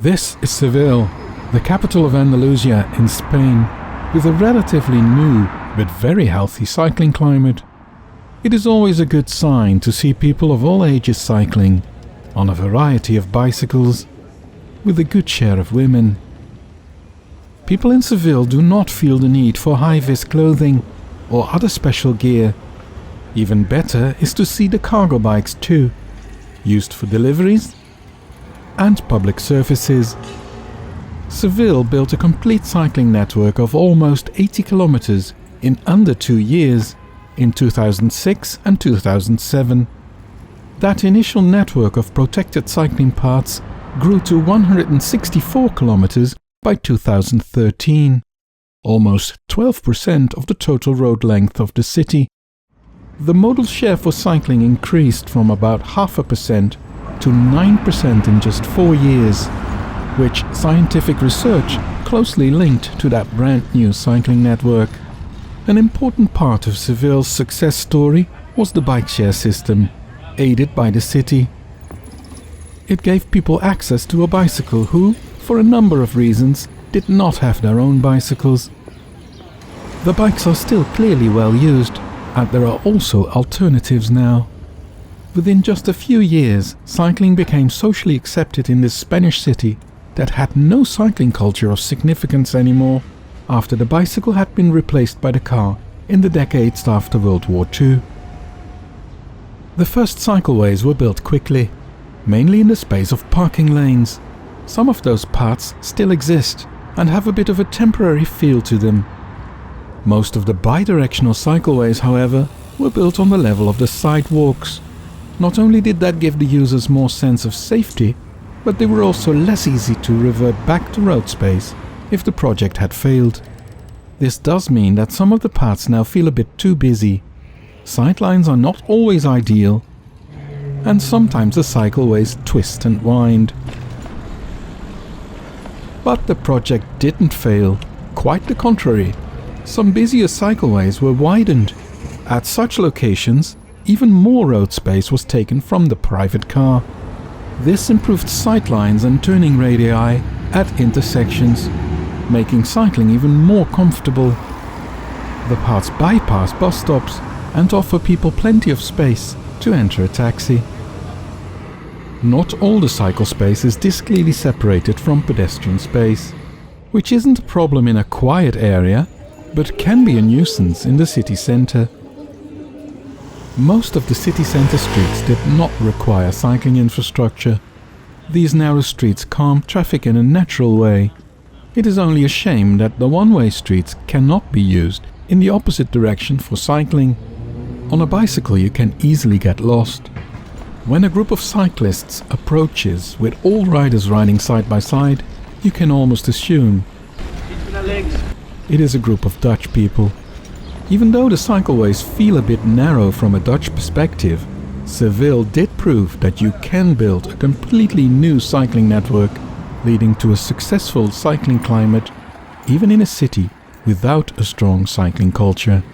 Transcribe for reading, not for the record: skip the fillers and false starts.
This is Seville, the capital of Andalusia in Spain, with a relatively new but very healthy cycling climate. It is always a good sign to see people of all ages cycling, on a variety of bicycles, with a good share of women. People in Seville do not feel the need for high-vis clothing or other special gear. Even better is to see the cargo bikes too, used for deliveries and public services. Seville built a complete cycling network of almost 80 kilometers in under 2 years, in 2006 and 2007. That initial network of protected cycling paths grew to 164 kilometers by 2013, almost 12% of the total road length of the city. The modal share for cycling increased from about 0.5% to 9% in just 4 years, which scientific research closely linked to that brand new cycling network. An important part of Seville's success story was the bike share system, aided by the city. It gave people access to a bicycle who, for a number of reasons, did not have their own bicycles. The bikes are still clearly well used, and there are also alternatives now. Within just a few years, cycling became socially accepted in this Spanish city that had no cycling culture of significance anymore, after the bicycle had been replaced by the car in the decades after World War II. The first cycleways were built quickly, mainly in the space of parking lanes. Some of those paths still exist and have a bit of a temporary feel to them. Most of the bidirectional cycleways, however, were built on the level of the sidewalks. Not only did that give the users more sense of safety, but they were also less easy to revert back to road space if the project had failed. This does mean that some of the paths now feel a bit too busy. Sightlines are not always ideal, and sometimes the cycleways twist and wind. But the project didn't fail, quite the contrary. Some busier cycleways were widened. At such locations, even more road space was taken from the private car. This improved sightlines and turning radii at intersections, making cycling even more comfortable. The paths bypass bus stops and offer people plenty of space to enter a taxi. Not all the cycle space is discreetly separated from pedestrian space, which isn't a problem in a quiet area, but can be a nuisance in the city centre. Most of the city centre streets did not require cycling infrastructure. These narrow streets calm traffic in a natural way. It is only a shame that the one-way streets cannot be used in the opposite direction for cycling. On a bicycle you can easily get lost. When a group of cyclists approaches with all riders riding side by side, you can almost assume it is a group of Dutch people. Even though the cycleways feel a bit narrow from a Dutch perspective, Seville did prove that you can build a completely new cycling network, leading to a successful cycling climate, even in a city without a strong cycling culture.